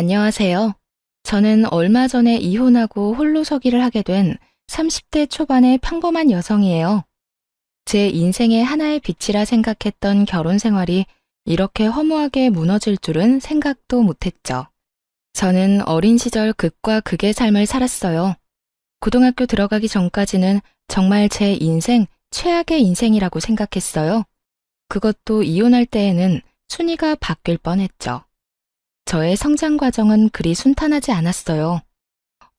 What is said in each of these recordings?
안녕하세요. 저는 얼마 전에 이혼하고 홀로서기를 하게 된 30대 초반의 평범한 여성이에요. 제 인생의 하나의 빛이라 생각했던 결혼 생활이 이렇게 허무하게 무너질 줄은 생각도 못했죠. 저는 어린 시절 극과 극의 삶을 살았어요. 고등학교 들어가기 전까지는 정말 제 인생 최악의 인생이라고 생각했어요. 그것도 이혼할 때에는 순위가 바뀔 뻔했죠. 저의 성장 과정은 그리 순탄하지 않았어요.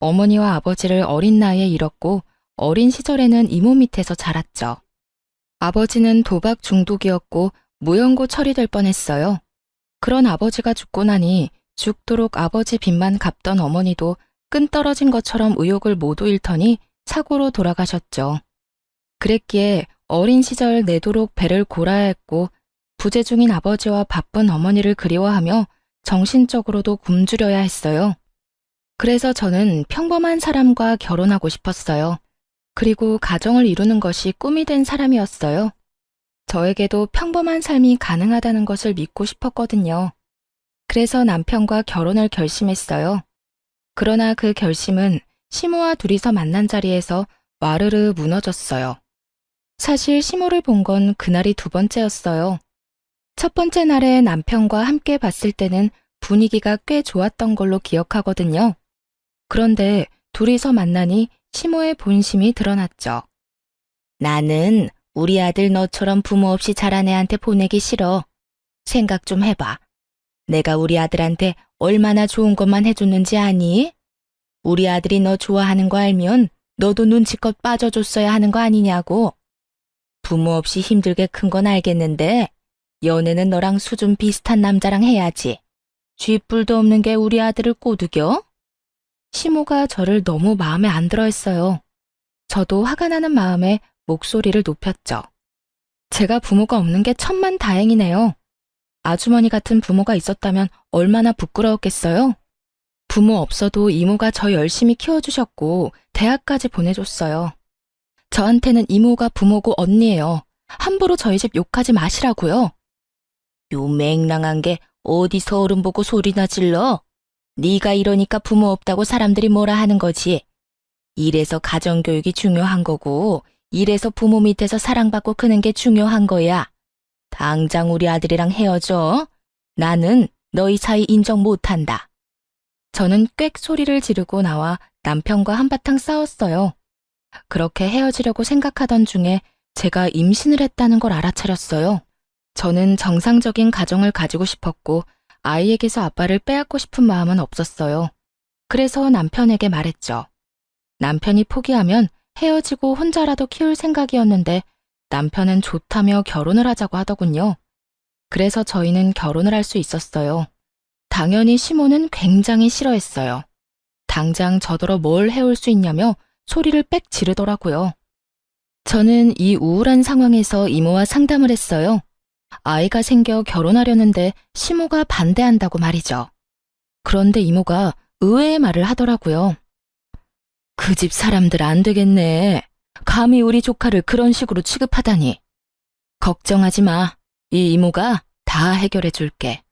어머니와 아버지를 어린 나이에 잃었고 어린 시절에는 이모 밑에서 자랐죠. 아버지는 도박 중독이었고 무연고 처리될 뻔했어요. 그런 아버지가 죽고 나니 죽도록 아버지 빚만 갚던 어머니도 끈 떨어진 것처럼 의욕을 모두 잃더니 사고로 돌아가셨죠. 그랬기에 어린 시절 내도록 배를 골아야 했고 부재 중인 아버지와 바쁜 어머니를 그리워하며 정신적으로도 굶주려야 했어요. 그래서 저는 평범한 사람과 결혼하고 싶었어요. 그리고 가정을 이루는 것이 꿈이 된 사람이었어요. 저에게도 평범한 삶이 가능하다는 것을 믿고 싶었거든요. 그래서 남편과 결혼을 결심했어요. 그러나 그 결심은 시모와 둘이서 만난 자리에서 와르르 무너졌어요. 사실 시모를 본 건 그날이 두 번째였어요. 첫 번째 날에 남편과 함께 봤을 때는 분위기가 꽤 좋았던 걸로 기억하거든요. 그런데 둘이서 만나니 시모의 본심이 드러났죠. 나는 우리 아들 너처럼 부모 없이 자란 애한테 보내기 싫어. 생각 좀 해봐. 내가 우리 아들한테 얼마나 좋은 것만 해줬는지 아니? 우리 아들이 너 좋아하는 거 알면 너도 눈치껏 빠져줬어야 하는 거 아니냐고. 부모 없이 힘들게 큰 건 알겠는데 연애는 너랑 수준 비슷한 남자랑 해야지. 쥐뿔도 없는 게 우리 아들을 꼬드겨? 시모가 저를 너무 마음에 안 들어 했어요. 저도 화가 나는 마음에 목소리를 높였죠. 제가 부모가 없는 게 천만 다행이네요. 아주머니 같은 부모가 있었다면 얼마나 부끄러웠겠어요? 부모 없어도 이모가 저 열심히 키워주셨고 대학까지 보내줬어요. 저한테는 이모가 부모고 언니예요. 함부로 저희 집 욕하지 마시라고요. 요 맹랑한 게 어디서 어른 보고 소리나 질러? 네가 이러니까 부모 없다고 사람들이 뭐라 하는 거지. 이래서 가정교육이 중요한 거고 이래서 부모 밑에서 사랑받고 크는 게 중요한 거야. 당장 우리 아들이랑 헤어져. 나는 너희 사이 인정 못한다. 저는 꽥 소리를 지르고 나와 남편과 한바탕 싸웠어요. 그렇게 헤어지려고 생각하던 중에 제가 임신을 했다는 걸 알아차렸어요. 저는 정상적인 가정을 가지고 싶었고 아이에게서 아빠를 빼앗고 싶은 마음은 없었어요. 그래서 남편에게 말했죠. 남편이 포기하면 헤어지고 혼자라도 키울 생각이었는데 남편은 좋다며 결혼을 하자고 하더군요. 그래서 저희는 결혼을 할 수 있었어요. 당연히 시모는 굉장히 싫어했어요. 당장 저더러 뭘 해올 수 있냐며 소리를 빽 지르더라고요. 저는 이 우울한 상황에서 이모와 상담을 했어요. 아이가 생겨 결혼하려는데 시모가 반대한다고 말이죠. 그런데 이모가 의외의 말을 하더라고요. 그 집 사람들 안 되겠네. 감히 우리 조카를 그런 식으로 취급하다니. 걱정하지 마. 이 이모가 다 해결해 줄게.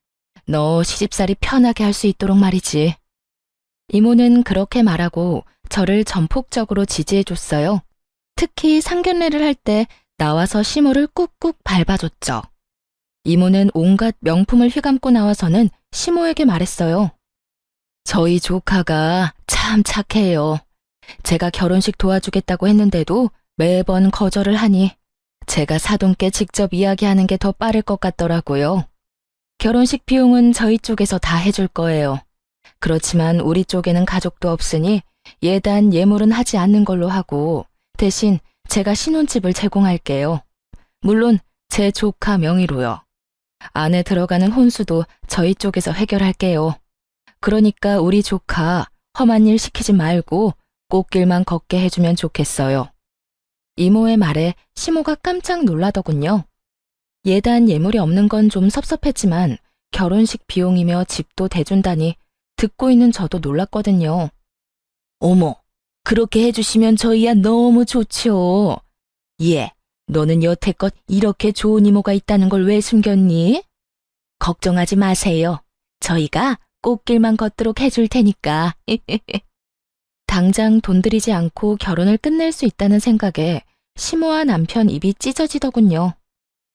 너 시집살이 편하게 할 수 있도록 말이지. 이모는 그렇게 말하고 저를 전폭적으로 지지해 줬어요. 특히 상견례를 할 때 나와서 시모를 꾹꾹 밟아줬죠. 이모는 온갖 명품을 휘감고 나와서는 시모에게 말했어요. 저희 조카가 참 착해요. 제가 결혼식 도와주겠다고 했는데도 매번 거절을 하니 제가 사돈께 직접 이야기하는 게 더 빠를 것 같더라고요. 결혼식 비용은 저희 쪽에서 다 해줄 거예요. 그렇지만 우리 쪽에는 가족도 없으니 예단 예물은 하지 않는 걸로 하고 대신 제가 신혼집을 제공할게요. 물론 제 조카 명의로요. 안에 들어가는 혼수도 저희 쪽에서 해결할게요. 그러니까 우리 조카 험한 일 시키지 말고 꽃길만 걷게 해주면 좋겠어요. 이모의 말에 시모가 깜짝 놀라더군요. 예단 예물이 없는 건 좀 섭섭했지만 결혼식 비용이며 집도 대준다니 듣고 있는 저도 놀랐거든요. 어머, 그렇게 해주시면 저희야 너무 좋죠. 예, 너는 여태껏 이렇게 좋은 이모가 있다는 걸 왜 숨겼니? 걱정하지 마세요. 저희가 꽃길만 걷도록 해줄 테니까. 당장 돈 들이지 않고 결혼을 끝낼 수 있다는 생각에 시모와 남편 입이 찢어지더군요.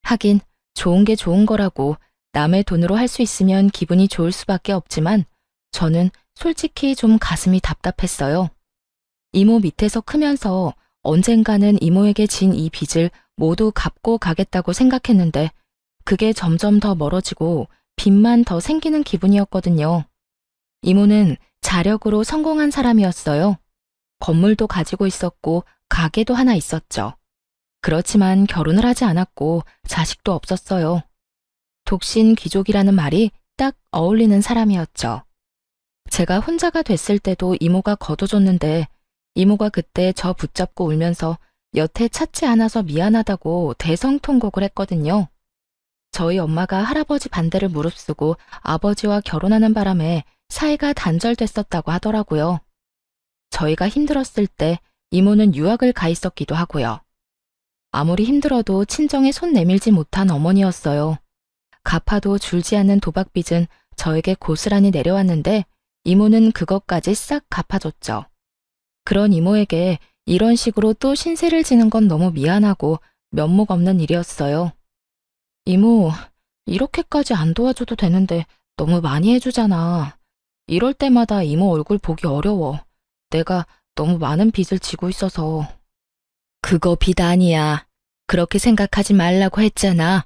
하긴 좋은 게 좋은 거라고 남의 돈으로 할 수 있으면 기분이 좋을 수밖에 없지만 저는 솔직히 좀 가슴이 답답했어요. 이모 밑에서 크면서 언젠가는 이모에게 진 이 빚을 모두 갚고 가겠다고 생각했는데 그게 점점 더 멀어지고 빚만 더 생기는 기분이었거든요. 이모는 자력으로 성공한 사람이었어요. 건물도 가지고 있었고 가게도 하나 있었죠. 그렇지만 결혼을 하지 않았고 자식도 없었어요. 독신 귀족이라는 말이 딱 어울리는 사람이었죠. 제가 혼자가 됐을 때도 이모가 거둬줬는데 이모가 그때 저 붙잡고 울면서 여태 찾지 않아서 미안하다고 대성통곡을 했거든요. 저희 엄마가 할아버지 반대를 무릅쓰고 아버지와 결혼하는 바람에 사이가 단절됐었다고 하더라고요. 저희가 힘들었을 때 이모는 유학을 가 있었기도 하고요. 아무리 힘들어도 친정에 손 내밀지 못한 어머니였어요. 갚아도 줄지 않는 도박빚은 저에게 고스란히 내려왔는데 이모는 그것까지 싹 갚아줬죠. 그런 이모에게 이런 식으로 또 신세를 지는 건 너무 미안하고 면목 없는 일이었어요. 이모, 이렇게까지 안 도와줘도 되는데 너무 많이 해주잖아. 이럴 때마다 이모 얼굴 보기 어려워. 내가 너무 많은 빚을 지고 있어서. 그거 빚 아니야. 그렇게 생각하지 말라고 했잖아.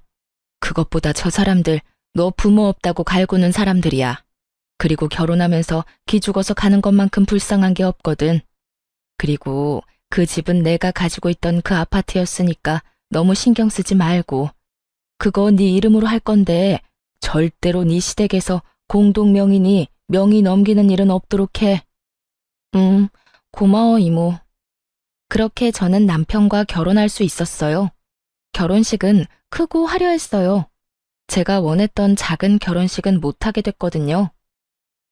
그것보다 저 사람들 너 부모 없다고 갈구는 사람들이야. 그리고 결혼하면서 기 죽어서 가는 것만큼 불쌍한 게 없거든. 그리고 그 집은 내가 가지고 있던 그 아파트였으니까 너무 신경 쓰지 말고. 그거 네 이름으로 할 건데 절대로 네 시댁에서 공동명의니 명의 넘기는 일은 없도록 해. 고마워 이모. 그렇게 저는 남편과 결혼할 수 있었어요. 결혼식은 크고 화려했어요. 제가 원했던 작은 결혼식은 못하게 됐거든요.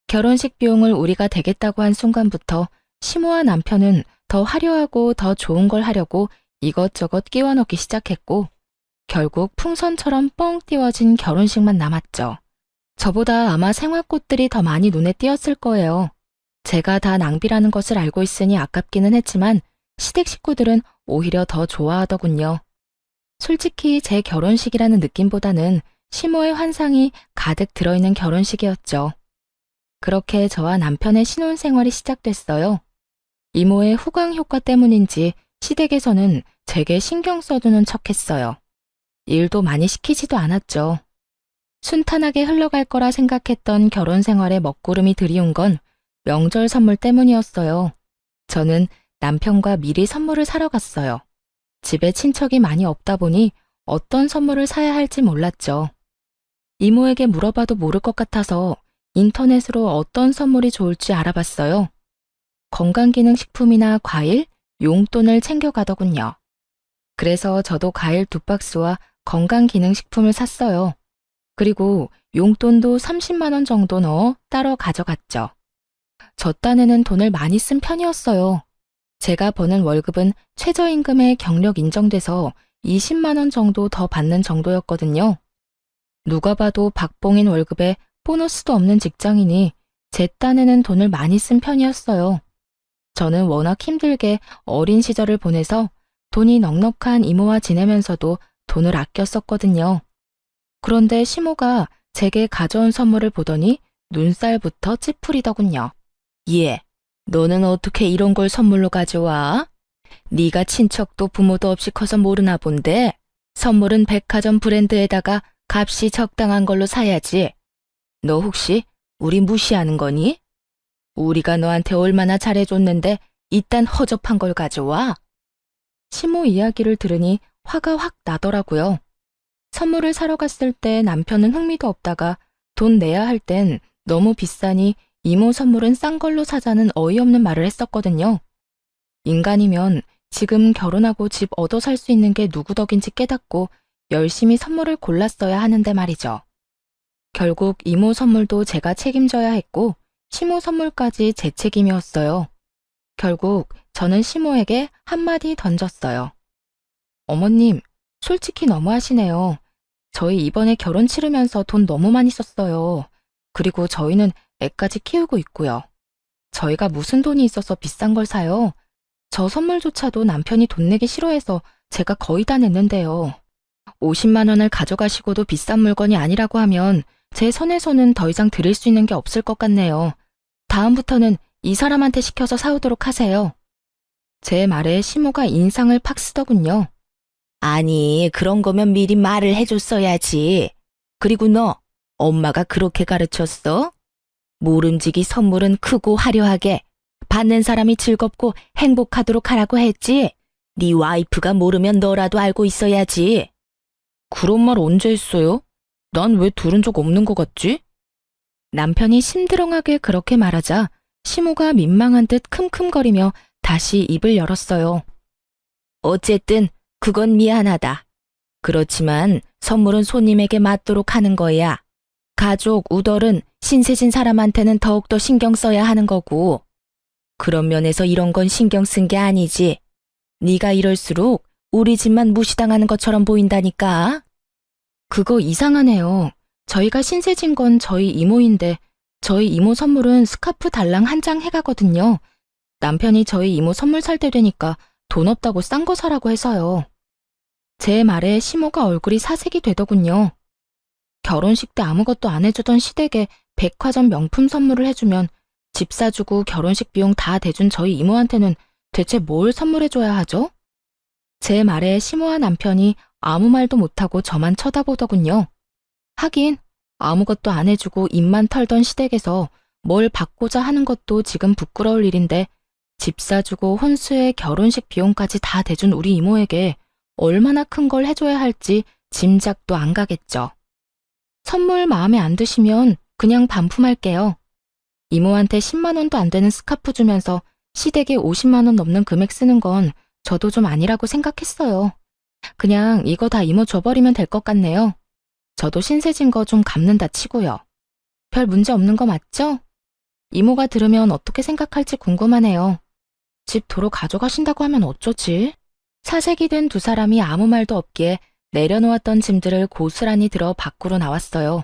결혼식 비용을 우리가 대겠다고 한 순간부터 시모와 남편은 더 화려하고 더 좋은 걸 하려고 이것저것 끼워 넣기 시작했고 결국 풍선처럼 뻥 띄워진 결혼식만 남았죠. 저보다 아마 생화꽃들이 더 많이 눈에 띄었을 거예요. 제가 다 낭비라는 것을 알고 있으니 아깝기는 했지만 시댁 식구들은 오히려 더 좋아하더군요. 솔직히 제 결혼식이라는 느낌보다는 시모의 환상이 가득 들어있는 결혼식이었죠. 그렇게 저와 남편의 신혼생활이 시작됐어요. 이모의 후광 효과 때문인지 시댁에서는 제게 신경 써주는 척했어요. 일도 많이 시키지도 않았죠. 순탄하게 흘러갈 거라 생각했던 결혼 생활에 먹구름이 들이운 건 명절 선물 때문이었어요. 저는 남편과 미리 선물을 사러 갔어요. 집에 친척이 많이 없다 보니 어떤 선물을 사야 할지 몰랐죠. 이모에게 물어봐도 모를 것 같아서 인터넷으로 어떤 선물이 좋을지 알아봤어요. 건강기능식품이나 과일, 용돈을 챙겨가더군요. 그래서 저도 과일 2박스와 건강기능식품을 샀어요. 그리고 용돈도 30만 원 정도 넣어 따로 가져갔죠. 저 딴에는 돈을 많이 쓴 편이었어요. 제가 버는 월급은 최저임금에 경력 인정돼서 20만 원 정도 더 받는 정도였거든요. 누가 봐도 박봉인 월급에 보너스도 없는 직장이니 제 딴에는 돈을 많이 쓴 편이었어요. 저는 워낙 힘들게 어린 시절을 보내서 돈이 넉넉한 이모와 지내면서도 돈을 아껴 썼거든요. 그런데 시모가 제게 가져온 선물을 보더니 눈살부터 찌푸리더군요. 얘, 너는 어떻게 이런 걸 선물로 가져와? 네가 친척도 부모도 없이 커서 모르나 본데 선물은 백화점 브랜드에다가 값이 적당한 걸로 사야지. 너 혹시 우리 무시하는 거니? 우리가 너한테 얼마나 잘해줬는데 이딴 허접한 걸 가져와? 시모 이야기를 들으니 화가 확 나더라고요. 선물을 사러 갔을 때 남편은 흥미도 없다가 돈 내야 할 땐 너무 비싸니 이모 선물은 싼 걸로 사자는 어이없는 말을 했었거든요. 인간이면 지금 결혼하고 집 얻어 살 수 있는 게 누구 덕인지 깨닫고 열심히 선물을 골랐어야 하는데 말이죠. 결국 이모 선물도 제가 책임져야 했고 시모 선물까지 제 책임이었어요. 결국 저는 시모에게 한마디 던졌어요. 어머님, 솔직히 너무하시네요. 저희 이번에 결혼 치르면서 돈 너무 많이 썼어요. 그리고 저희는 애까지 키우고 있고요. 저희가 무슨 돈이 있어서 비싼 걸 사요? 저 선물조차도 남편이 돈 내기 싫어해서 제가 거의 다 냈는데요. 50만 원을 가져가시고도 비싼 물건이 아니라고 하면 제 선에서는 더 이상 드릴 수 있는 게 없을 것 같네요. 다음부터는 이 사람한테 시켜서 사오도록 하세요. 제 말에 시모가 인상을 팍 쓰더군요. 아니, 그런 거면 미리 말을 해줬어야지. 그리고 너, 엄마가 그렇게 가르쳤어? 모름지기 선물은 크고 화려하게, 받는 사람이 즐겁고 행복하도록 하라고 했지. 네 와이프가 모르면 너라도 알고 있어야지. 그런 말 언제 했어요? 난 왜 들은 적 없는 것 같지? 남편이 심드렁하게 그렇게 말하자 시모가 민망한 듯 킁킁거리며 다시 입을 열었어요. 어쨌든 그건 미안하다. 그렇지만 선물은 손님에게 맞도록 하는 거야. 가족, 우덜은 신세진 사람한테는 더욱더 신경 써야 하는 거고. 그런 면에서 이런 건 신경 쓴 게 아니지. 네가 이럴수록 우리 집만 무시당하는 것처럼 보인다니까. 그거 이상하네요. 저희가 신세진 건 저희 이모인데 저희 이모 선물은 스카프 달랑 한 장 해가거든요. 남편이 저희 이모 선물 살 때 되니까 돈 없다고 싼 거 사라고 해서요. 제 말에 시모가 얼굴이 사색이 되더군요. 결혼식 때 아무것도 안 해주던 시댁에 백화점 명품 선물을 해주면 집 사주고 결혼식 비용 다 대준 저희 이모한테는 대체 뭘 선물해줘야 하죠? 제 말에 시모와 남편이 아무 말도 못하고 저만 쳐다보더군요. 하긴 아무것도 안 해주고 입만 털던 시댁에서 뭘 받고자 하는 것도 지금 부끄러울 일인데 집 사주고 혼수에 결혼식 비용까지 다 대준 우리 이모에게 얼마나 큰 걸 해줘야 할지 짐작도 안 가겠죠. 선물 마음에 안 드시면 그냥 반품할게요. 이모한테 10만 원도 안 되는 스카프 주면서 시댁에 50만 원 넘는 금액 쓰는 건 저도 좀 아니라고 생각했어요. 그냥 이거 다 이모 줘버리면 될 것 같네요. 저도 신세진 거 좀 갚는다 치고요. 별 문제 없는 거 맞죠? 이모가 들으면 어떻게 생각할지 궁금하네요. 집 도로 가져가신다고 하면 어쩌지? 사색이 된 두 사람이 아무 말도 없기에 내려놓았던 짐들을 고스란히 들어 밖으로 나왔어요.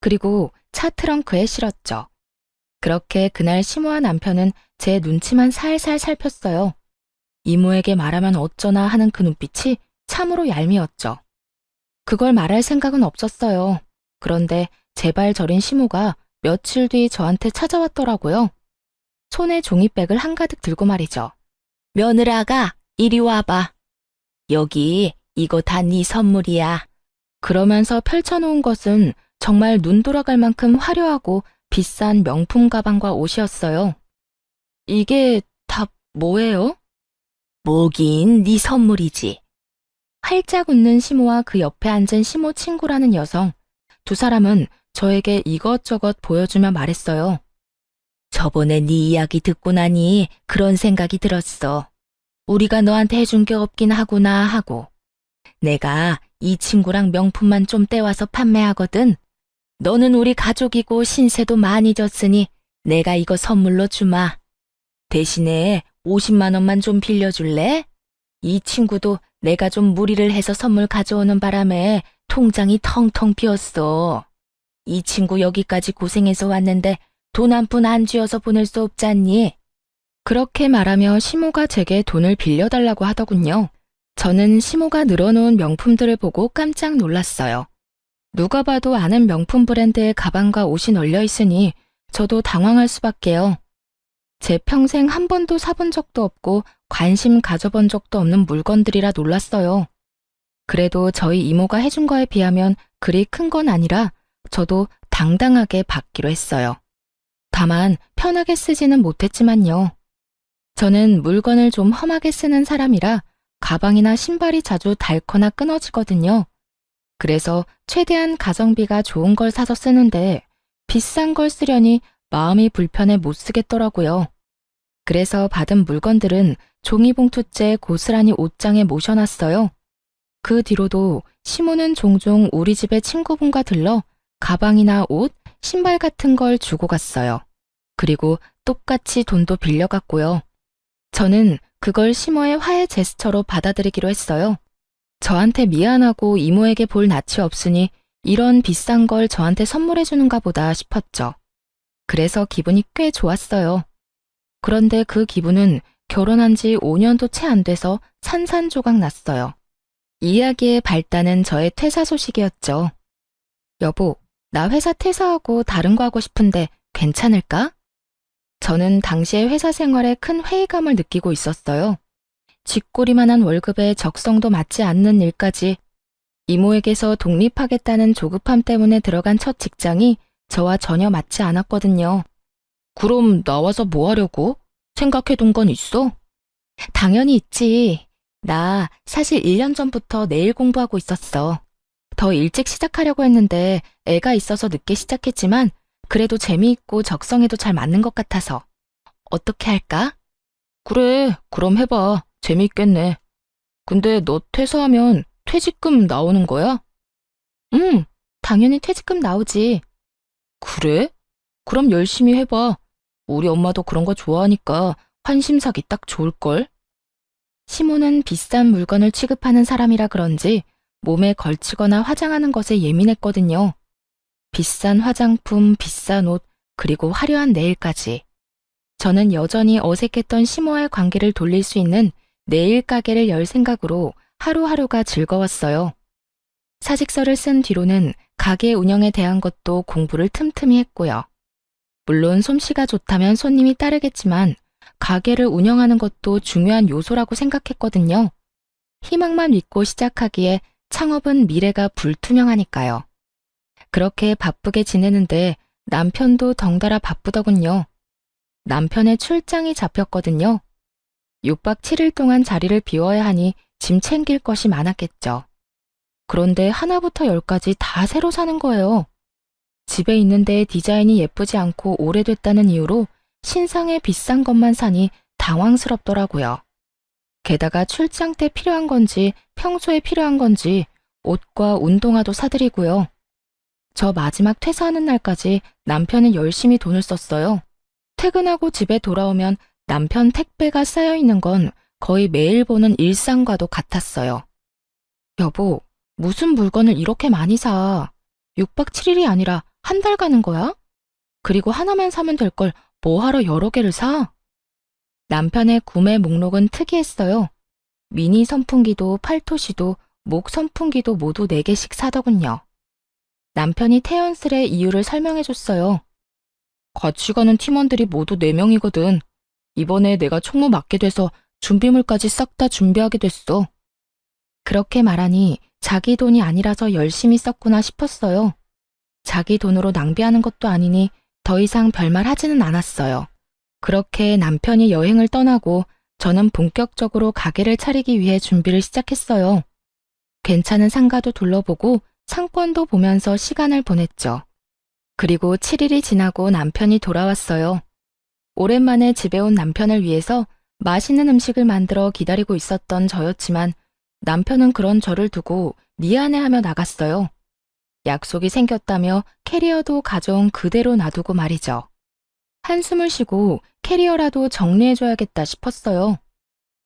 그리고 차 트렁크에 실었죠. 그렇게 그날 시모와 남편은 제 눈치만 살살 살폈어요. 이모에게 말하면 어쩌나 하는 그 눈빛이 참으로 얄미웠죠. 그걸 말할 생각은 없었어요. 그런데 제발 저린 시모가 며칠 뒤 저한테 찾아왔더라고요. 손에 종이백을 한가득 들고 말이죠. 며느라가 이리 와봐. 여기 이거 다 네 선물이야. 그러면서 펼쳐놓은 것은 정말 눈 돌아갈 만큼 화려하고 비싼 명품 가방과 옷이었어요. 이게 다 뭐예요? 뭐긴 네 선물이지. 활짝 웃는 시모와 그 옆에 앉은 시모 친구라는 여성. 두 사람은 저에게 이것저것 보여주며 말했어요. 저번에 네 이야기 듣고 나니 그런 생각이 들었어. 우리가 너한테 해준 게 없긴 하구나 하고. 내가 이 친구랑 명품만 좀 떼와서 판매하거든. 너는 우리 가족이고 신세도 많이 졌으니 내가 이거 선물로 주마. 대신에 50만 원만 좀 빌려줄래? 이 친구도 내가 좀 무리를 해서 선물 가져오는 바람에 통장이 텅텅 비었어. 이 친구 여기까지 고생해서 왔는데 돈 한 푼 안 쥐어서 보낼 수 없잖니? 그렇게 말하며 시모가 제게 돈을 빌려달라고 하더군요. 저는 시모가 늘어놓은 명품들을 보고 깜짝 놀랐어요. 누가 봐도 아는 명품 브랜드의 가방과 옷이 널려 있으니 저도 당황할 수밖에요. 제 평생 한 번도 사본 적도 없고 관심 가져본 적도 없는 물건들이라 놀랐어요. 그래도 저희 이모가 해준 거에 비하면 그리 큰 건 아니라 저도 당당하게 받기로 했어요. 다만 편하게 쓰지는 못했지만요. 저는 물건을 좀 험하게 쓰는 사람이라 가방이나 신발이 자주 닳거나 끊어지거든요. 그래서 최대한 가성비가 좋은 걸 사서 쓰는데 비싼 걸 쓰려니 마음이 불편해 못 쓰겠더라고요. 그래서 받은 물건들은 종이봉투째 고스란히 옷장에 모셔놨어요. 그 뒤로도 시모는 종종 우리 집에 친구분과 들러 가방이나 옷, 신발 같은 걸 주고 갔어요. 그리고 똑같이 돈도 빌려갔고요. 저는 그걸 시모의 화해 제스처로 받아들이기로 했어요. 저한테 미안하고 이모에게 볼 낯이 없으니 이런 비싼 걸 저한테 선물해 주는가 보다 싶었죠. 그래서 기분이 꽤 좋았어요. 그런데 그 기분은 결혼한 지 5년도 채 안 돼서 산산조각 났어요. 이야기의 발단은 저의 퇴사 소식이었죠. 여보, 나 회사 퇴사하고 다른 거 하고 싶은데 괜찮을까? 저는 당시의 회사 생활에 큰 회의감을 느끼고 있었어요. 쥐꼬리만한 월급에 적성도 맞지 않는 일까지 이모에게서 독립하겠다는 조급함 때문에 들어간 첫 직장이 저와 전혀 맞지 않았거든요. 그럼 나와서 뭐 하려고? 생각해둔 건 있어? 당연히 있지. 나 사실 1년 전부터 내일 공부하고 있었어. 더 일찍 시작하려고 했는데 애가 있어서 늦게 시작했지만 그래도 재미있고 적성에도 잘 맞는 것 같아서. 어떻게 할까? 그래, 그럼 해봐. 재미있겠네. 근데 너 퇴사하면 퇴직금 나오는 거야? 응, 당연히 퇴직금 나오지. 그래? 그럼 열심히 해봐. 우리 엄마도 그런 거 좋아하니까 환심사기 딱 좋을걸? 시모는 비싼 물건을 취급하는 사람이라 그런지 몸에 걸치거나 화장하는 것에 예민했거든요. 비싼 화장품, 비싼 옷, 그리고 화려한 네일까지. 저는 여전히 어색했던 시모와의 관계를 돌릴 수 있는 네일 가게를 열 생각으로 하루하루가 즐거웠어요. 사직서를 쓴 뒤로는 가게 운영에 대한 것도 공부를 틈틈이 했고요. 물론 솜씨가 좋다면 손님이 따르겠지만 가게를 운영하는 것도 중요한 요소라고 생각했거든요. 희망만 믿고 시작하기에 창업은 미래가 불투명하니까요. 그렇게 바쁘게 지내는데 남편도 덩달아 바쁘더군요. 남편의 출장이 잡혔거든요. 6박 7일 동안 자리를 비워야 하니 짐 챙길 것이 많았겠죠. 그런데 하나부터 열까지 다 새로 사는 거예요. 집에 있는데 디자인이 예쁘지 않고 오래됐다는 이유로 신상에 비싼 것만 사니 당황스럽더라고요. 게다가 출장 때 필요한 건지 평소에 필요한 건지 옷과 운동화도 사드리고요. 저 마지막 퇴사하는 날까지 남편은 열심히 돈을 썼어요. 퇴근하고 집에 돌아오면 남편 택배가 쌓여 있는 건 거의 매일 보는 일상과도 같았어요. 여보, 무슨 물건을 이렇게 많이 사? 6박 7일이 아니라 한 달 가는 거야? 그리고 하나만 사면 될 걸 뭐하러 여러 개를 사? 남편의 구매 목록은 특이했어요. 미니 선풍기도 팔토시도 목 선풍기도 모두 4개씩 사더군요. 남편이 태연스레 이유를 설명해줬어요. 같이 가는 팀원들이 모두 4명이거든. 이번에 내가 총무 맡게 돼서 준비물까지 싹 다 준비하게 됐어. 그렇게 말하니 자기 돈이 아니라서 열심히 썼구나 싶었어요. 자기 돈으로 낭비하는 것도 아니니 더 이상 별말 하지는 않았어요. 그렇게 남편이 여행을 떠나고 저는 본격적으로 가게를 차리기 위해 준비를 시작했어요. 괜찮은 상가도 둘러보고 상권도 보면서 시간을 보냈죠. 그리고 7일이 지나고 남편이 돌아왔어요. 오랜만에 집에 온 남편을 위해서 맛있는 음식을 만들어 기다리고 있었던 저였지만 남편은 그런 저를 두고 미안해하며 나갔어요. 약속이 생겼다며 캐리어도 가져온 그대로 놔두고 말이죠. 한숨을 쉬고 캐리어라도 정리해줘야겠다 싶었어요.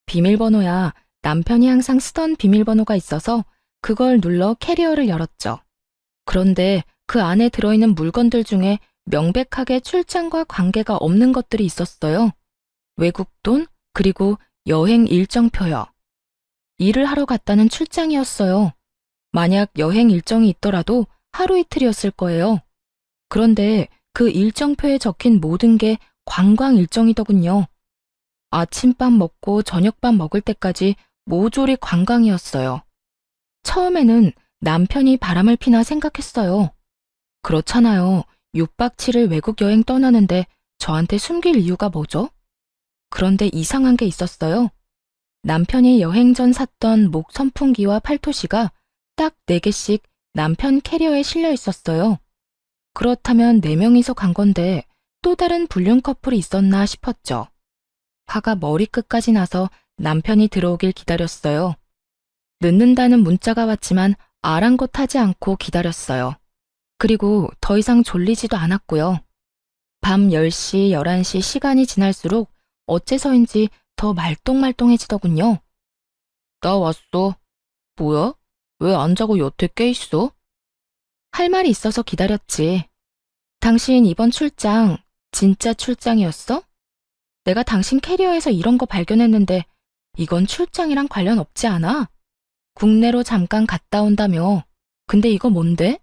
비밀번호야. 남편이 항상 쓰던 비밀번호가 있어서 그걸 눌러 캐리어를 열었죠. 그런데 그 안에 들어있는 물건들 중에 명백하게 출장과 관계가 없는 것들이 있었어요. 외국 돈, 그리고 여행 일정표요. 일을 하러 갔다는 출장이었어요. 만약 여행 일정이 있더라도 하루 이틀이었을 거예요. 그런데 그 일정표에 적힌 모든 게 관광 일정이더군요. 아침밥 먹고 저녁밥 먹을 때까지 모조리 관광이었어요. 처음에는 남편이 바람을 피나 생각했어요. 그렇잖아요. 6박 7일 외국 여행 떠나는데 저한테 숨길 이유가 뭐죠? 그런데 이상한 게 있었어요. 남편이 여행 전 샀던 목 선풍기와 팔토시가 딱 4개씩 남편 캐리어에 실려 있었어요. 그렇다면 4명이서 간 건데 또 다른 불륜 커플이 있었나 싶었죠. 화가 머리끝까지 나서 남편이 들어오길 기다렸어요. 늦는다는 문자가 왔지만 아랑곳하지 않고 기다렸어요. 그리고 더 이상 졸리지도 않았고요. 밤 10시, 11시 시간이 지날수록 어째서인지 더 말똥말똥해지더군요. 나 왔어. 뭐야? 왜 안 자고 여태 깨 있어? 할 말이 있어서 기다렸지. 당신 이번 출장 진짜 출장이었어? 내가 당신 캐리어에서 이런 거 발견했는데 이건 출장이랑 관련 없지 않아? 국내로 잠깐 갔다 온다며. 근데 이거 뭔데?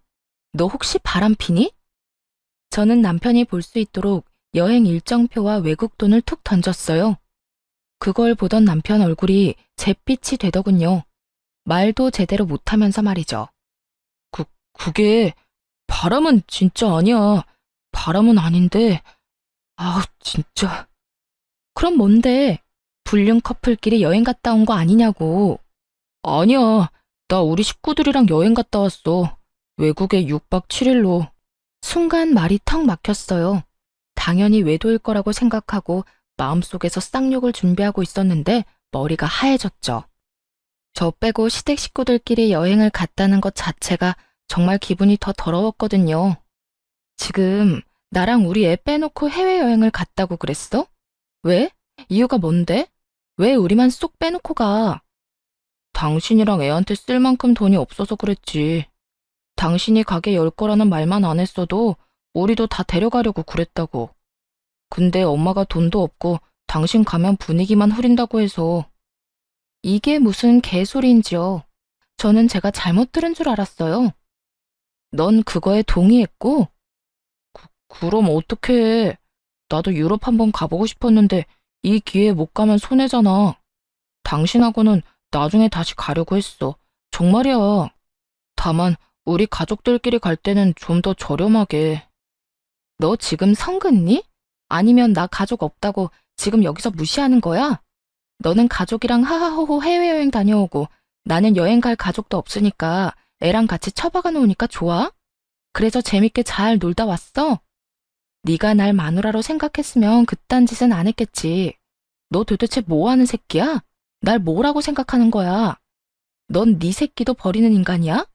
너 혹시 바람 피니? 저는 남편이 볼 수 있도록 여행 일정표와 외국 돈을 툭 던졌어요. 그걸 보던 남편 얼굴이 잿빛이 되더군요. 말도 제대로 못하면서 말이죠. 그게 바람은 진짜 아니야. 바람은 아닌데. 아우, 진짜. 그럼 뭔데? 불륜 커플끼리 여행 갔다 온 거 아니냐고. 아니야. 나 우리 식구들이랑 여행 갔다 왔어. 외국에 6박 7일로. 순간 말이 턱 막혔어요. 당연히 외도일 거라고 생각하고 마음속에서 쌍욕을 준비하고 있었는데 머리가 하얘졌죠. 저 빼고 시댁 식구들끼리 여행을 갔다는 것 자체가 정말 기분이 더 더러웠거든요. 지금 나랑 우리 애 빼놓고 해외여행을 갔다고 그랬어? 왜? 이유가 뭔데? 왜 우리만 쏙 빼놓고 가? 당신이랑 애한테 쓸 만큼 돈이 없어서 그랬지. 당신이 가게 열 거라는 말만 안 했어도 우리도 다 데려가려고 그랬다고. 근데 엄마가 돈도 없고 당신 가면 분위기만 흐린다고 해서. 이게 무슨 개소리인지요. 저는 제가 잘못 들은 줄 알았어요. 넌 그거에 동의했고? 그럼 어떡해. 나도 유럽 한번 가보고 싶었는데 이 기회에 못 가면 손해잖아. 당신하고는 나중에 다시 가려고 했어. 정말이야. 다만 우리 가족들끼리 갈 때는 좀 더 저렴하게. 너 지금 성긋니? 아니면 나 가족 없다고 지금 여기서 무시하는 거야? 너는 가족이랑 하하호호 해외여행 다녀오고 나는 여행 갈 가족도 없으니까 애랑 같이 처박아 놓으니까 좋아? 그래서 재밌게 잘 놀다 왔어? 네가 날 마누라로 생각했으면 그딴 짓은 안 했겠지. 너 도대체 뭐 하는 새끼야? 날 뭐라고 생각하는 거야? 넌 네 새끼도 버리는 인간이야?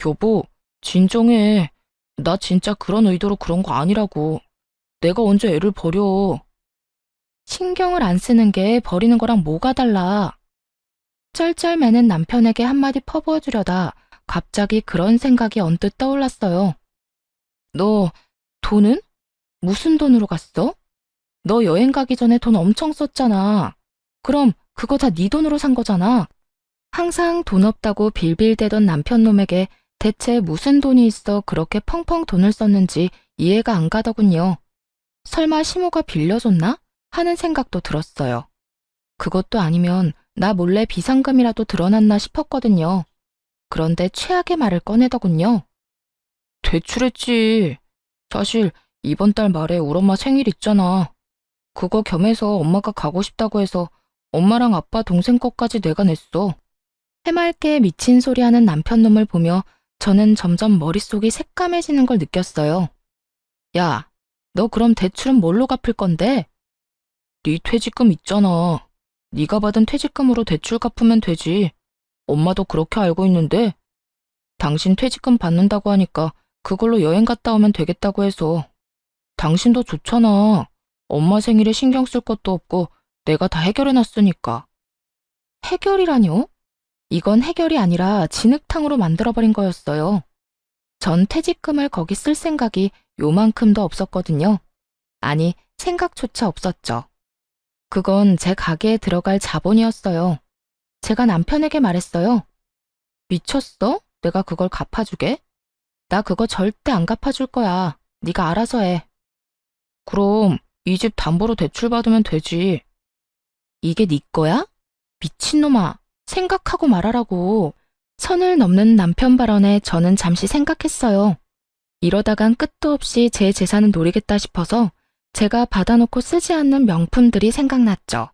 여보, 진정해. 나 진짜 그런 의도로 그런 거 아니라고. 내가 언제 애를 버려. 신경을 안 쓰는 게 버리는 거랑 뭐가 달라. 쩔쩔매는 남편에게 한마디 퍼부어주려다 갑자기 그런 생각이 언뜻 떠올랐어요. 너 돈은? 무슨 돈으로 갔어? 너 여행 가기 전에 돈 엄청 썼잖아. 그럼 그거 다 네 돈으로 산 거잖아. 항상 돈 없다고 빌빌대던 남편놈에게 대체 무슨 돈이 있어 그렇게 펑펑 돈을 썼는지 이해가 안 가더군요. 설마 시모가 빌려줬나? 하는 생각도 들었어요. 그것도 아니면 나 몰래 비상금이라도 드러났나 싶었거든요. 그런데 최악의 말을 꺼내더군요. 대출했지. 사실 이번 달 말에 우리 엄마 생일 있잖아. 그거 겸해서 엄마가 가고 싶다고 해서 엄마랑 아빠 동생 것까지 내가 냈어. 해맑게 미친 소리 하는 남편놈을 보며 저는 점점 머릿속이 새까매지는 걸 느꼈어요. 야, 너 그럼 대출은 뭘로 갚을 건데? 네 퇴직금 있잖아. 네가 받은 퇴직금으로 대출 갚으면 되지. 엄마도 그렇게 알고 있는데 당신 퇴직금 받는다고 하니까 그걸로 여행 갔다 오면 되겠다고 해서. 당신도 좋잖아. 엄마 생일에 신경 쓸 것도 없고 내가 다 해결해놨으니까. 해결이라뇨? 이건 해결이 아니라 진흙탕으로 만들어버린 거였어요. 전 퇴직금을 거기 쓸 생각이 요만큼도 없었거든요. 아니, 생각조차 없었죠. 그건 제 가게에 들어갈 자본이었어요. 제가 남편에게 말했어요. 미쳤어? 내가 그걸 갚아주게? 나 그거 절대 안 갚아줄 거야. 네가 알아서 해. 그럼 이 집 담보로 대출 받으면 되지. 이게 네 거야? 미친놈아. 생각하고 말하라고. 선을 넘는 남편 발언에 저는 잠시 생각했어요. 이러다간 끝도 없이 제 재산을 노리겠다 싶어서 제가 받아놓고 쓰지 않는 명품들이 생각났죠.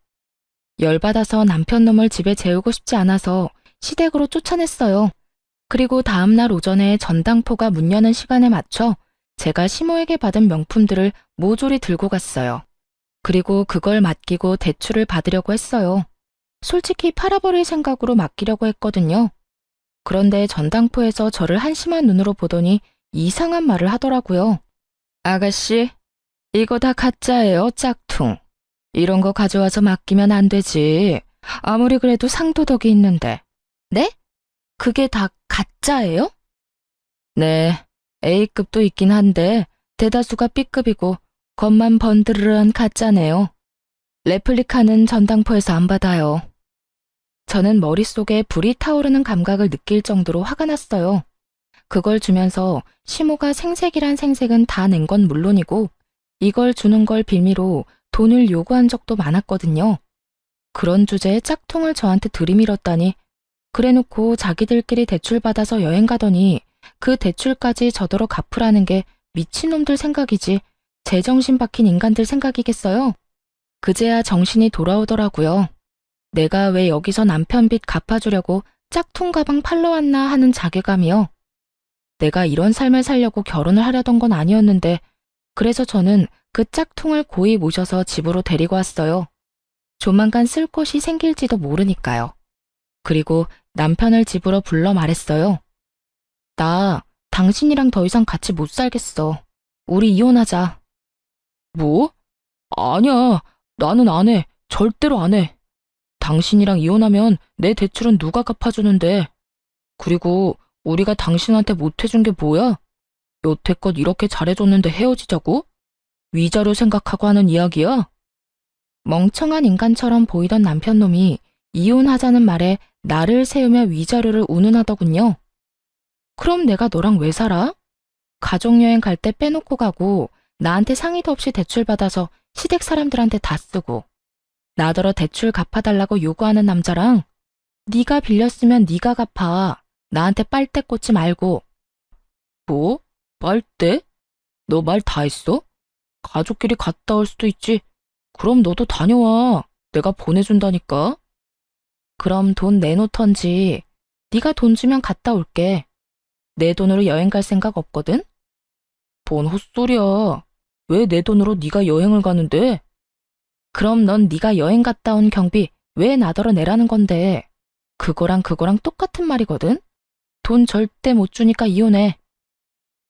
열받아서 남편놈을 집에 재우고 싶지 않아서 시댁으로 쫓아냈어요. 그리고 다음날 오전에 전당포가 문 여는 시간에 맞춰 제가 시모에게 받은 명품들을 모조리 들고 갔어요. 그리고 그걸 맡기고 대출을 받으려고 했어요. 솔직히 팔아버릴 생각으로 맡기려고 했거든요. 그런데 전당포에서 저를 한심한 눈으로 보더니 이상한 말을 하더라고요. 아가씨, 이거 다 가짜예요, 짝퉁. 이런 거 가져와서 맡기면 안 되지. 아무리 그래도 상도덕이 있는데. 네? 그게 다 가짜예요? 네, A급도 있긴 한데 대다수가 B급이고 겉만 번드르르한 가짜네요. 레플리카는 전당포에서 안 받아요. 저는 머릿속에 불이 타오르는 감각을 느낄 정도로 화가 났어요. 그걸 주면서 시모가 생색이란 생색은 다 낸 건 물론이고 이걸 주는 걸 빌미로 돈을 요구한 적도 많았거든요. 그런 주제에 짝퉁을 저한테 들이밀었다니 그래놓고 자기들끼리 대출받아서 여행 가더니 그 대출까지 저더러 갚으라는 게 미친놈들 생각이지 제정신 박힌 인간들 생각이겠어요? 그제야 정신이 돌아오더라고요. 내가 왜 여기서 남편 빚 갚아주려고 짝퉁 가방 팔러 왔나 하는 자괴감이요. 내가 이런 삶을 살려고 결혼을 하려던 건 아니었는데 그래서 저는 그 짝퉁을 고이 모셔서 집으로 데리고 왔어요. 조만간 쓸 곳이 생길지도 모르니까요. 그리고 남편을 집으로 불러 말했어요. 나 당신이랑 더 이상 같이 못 살겠어. 우리 이혼하자. 뭐? 아니야. 나는 안 해. 절대로 안 해. 당신이랑 이혼하면 내 대출은 누가 갚아주는데. 그리고 우리가 당신한테 못해준 게 뭐야? 여태껏 이렇게 잘해줬는데 헤어지자고? 위자료 생각하고 하는 이야기야? 멍청한 인간처럼 보이던 남편놈이 이혼하자는 말에 나를 세우며 위자료를 운운하더군요. 그럼 내가 너랑 왜 살아? 가족여행 갈 때 빼놓고 가고 나한테 상의도 없이 대출받아서 시댁 사람들한테 다 쓰고 나더러 대출 갚아달라고 요구하는 남자랑 네가 빌렸으면 네가 갚아. 나한테 빨대 꽂지 말고. 뭐? 빨대? 너 말 다 했어? 가족끼리 갔다 올 수도 있지. 그럼 너도 다녀와. 내가 보내준다니까. 그럼 돈 내놓던지. 네가 돈 주면 갔다 올게. 내 돈으로 여행 갈 생각 없거든? 뭔 헛소리야. 왜 내 돈으로 네가 여행을 가는데? 그럼 넌 네가 여행 갔다 온 경비 왜 나더러 내라는 건데. 그거랑 똑같은 말이거든? 돈 절대 못 주니까 이혼해.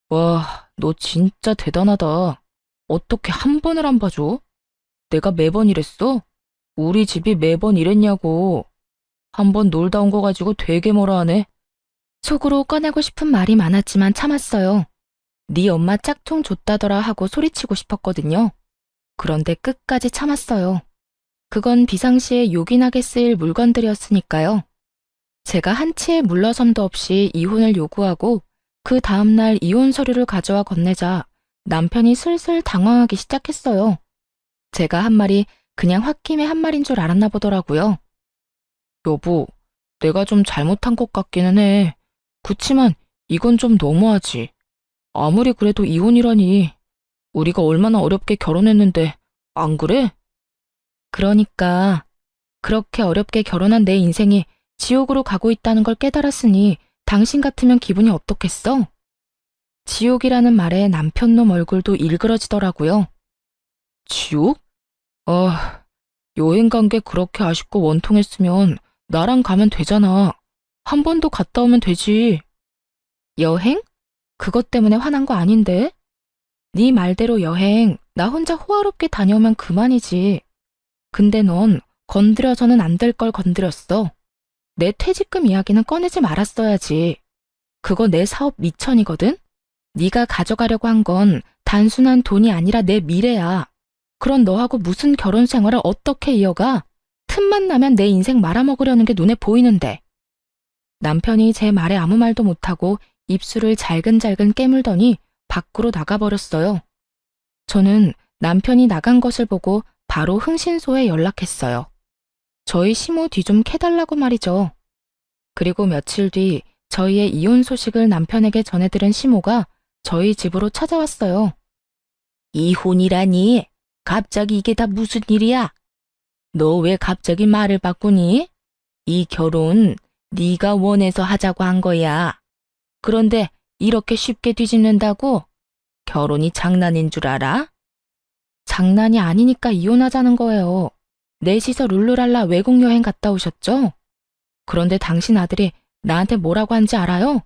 와, 너 진짜 대단하다. 어떻게 한 번을 안 봐줘? 내가 매번 이랬어? 우리 집이 매번 이랬냐고. 한 번 놀다 온 거 가지고 되게 뭐라 하네. 속으로 꺼내고 싶은 말이 많았지만 참았어요. 네 엄마 짝퉁 줬다더라 하고 소리치고 싶었거든요. 그런데 끝까지 참았어요. 그건 비상시에 요긴하게 쓰일 물건들이었으니까요. 제가 한치의 물러섬도 없이 이혼을 요구하고 그 다음날 이혼 서류를 가져와 건네자 남편이 슬슬 당황하기 시작했어요. 제가 한 말이 그냥 홧김에 한 말인 줄 알았나 보더라고요. 여보, 내가 좀 잘못한 것 같기는 해. 그치만 이건 좀 너무하지. 아무리 그래도 이혼이라니. 우리가 얼마나 어렵게 결혼했는데 안 그래? 그러니까 그렇게 어렵게 결혼한 내 인생이 지옥으로 가고 있다는 걸 깨달았으니 당신 같으면 기분이 어떻겠어? 지옥이라는 말에 남편놈 얼굴도 일그러지더라고요. 지옥? 여행 간 게 그렇게 아쉽고 원통했으면 나랑 가면 되잖아. 한 번 더 갔다 오면 되지. 여행? 그것 때문에 화난 거 아닌데? 네 말대로 여행, 나 혼자 호화롭게 다녀오면 그만이지. 근데 넌 건드려서는 안 될 걸 건드렸어. 내 퇴직금 이야기는 꺼내지 말았어야지. 그거 내 사업 미천이거든? 네가 가져가려고 한 건 단순한 돈이 아니라 내 미래야. 그런 너하고 무슨 결혼 생활을 어떻게 이어가? 틈만 나면 내 인생 말아먹으려는 게 눈에 보이는데. 남편이 제 말에 아무 말도 못하고 입술을 잘근잘근 깨물더니 밖으로 나가버렸어요. 저는 남편이 나간 것을 보고 바로 흥신소에 연락했어요. 저희 시모 뒤 좀 캐달라고 말이죠. 그리고 며칠 뒤 저희의 이혼 소식을 남편에게 전해들은 시모가 저희 집으로 찾아왔어요. 이혼이라니? 갑자기 이게 다 무슨 일이야? 너 왜 갑자기 말을 바꾸니? 이 결혼 네가 원해서 하자고 한 거야. 그런데 이렇게 쉽게 뒤집는다고? 결혼이 장난인 줄 알아? 장난이 아니니까 이혼하자는 거예요. 넷이서 룰루랄라 외국 여행 갔다 오셨죠? 그런데 당신 아들이 나한테 뭐라고 한지 알아요?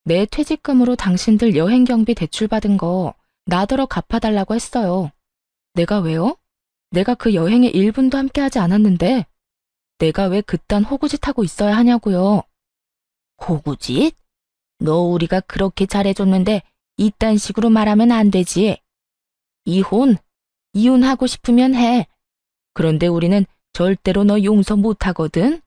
내 퇴직금으로 당신들 여행 경비 대출 받은 거 나더러 갚아달라고 했어요. 내가 왜요? 내가 그 여행에 1분도 함께하지 않았는데 내가 왜 그딴 호구짓 하고 있어야 하냐고요. 호구짓? 너 우리가 그렇게 잘해줬는데 이딴 식으로 말하면 안 되지. 이혼? 이혼하고 싶으면 해. 그런데 우리는 절대로 너 용서 못하거든.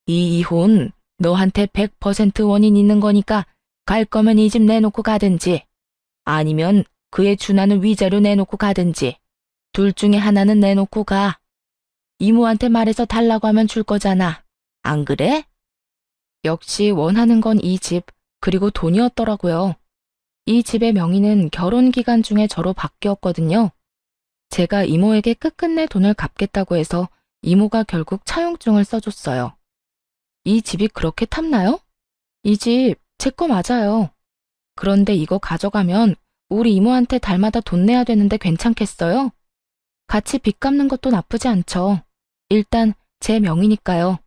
이 이혼 너한테 100% 원인 있는 거니까 갈 거면 이 집 내놓고 가든지 아니면 그에 준하는 위자료 내놓고 가든지 둘 중에 하나는 내놓고 가. 이모한테 말해서 달라고 하면 줄 거잖아. 안 그래? 역시 원하는 건 이 집, 그리고 돈이었더라고요. 이 집의 명의는 결혼 기간 중에 저로 바뀌었거든요. 제가 이모에게 끝끝내 돈을 갚겠다고 해서 이모가 결국 차용증을 써줬어요. 이 집이 그렇게 탐나요? 이 집 제 거 맞아요. 그런데 이거 가져가면 우리 이모한테 달마다 돈 내야 되는데 괜찮겠어요? 같이 빚 갚는 것도 나쁘지 않죠. 일단 제 명의니까요.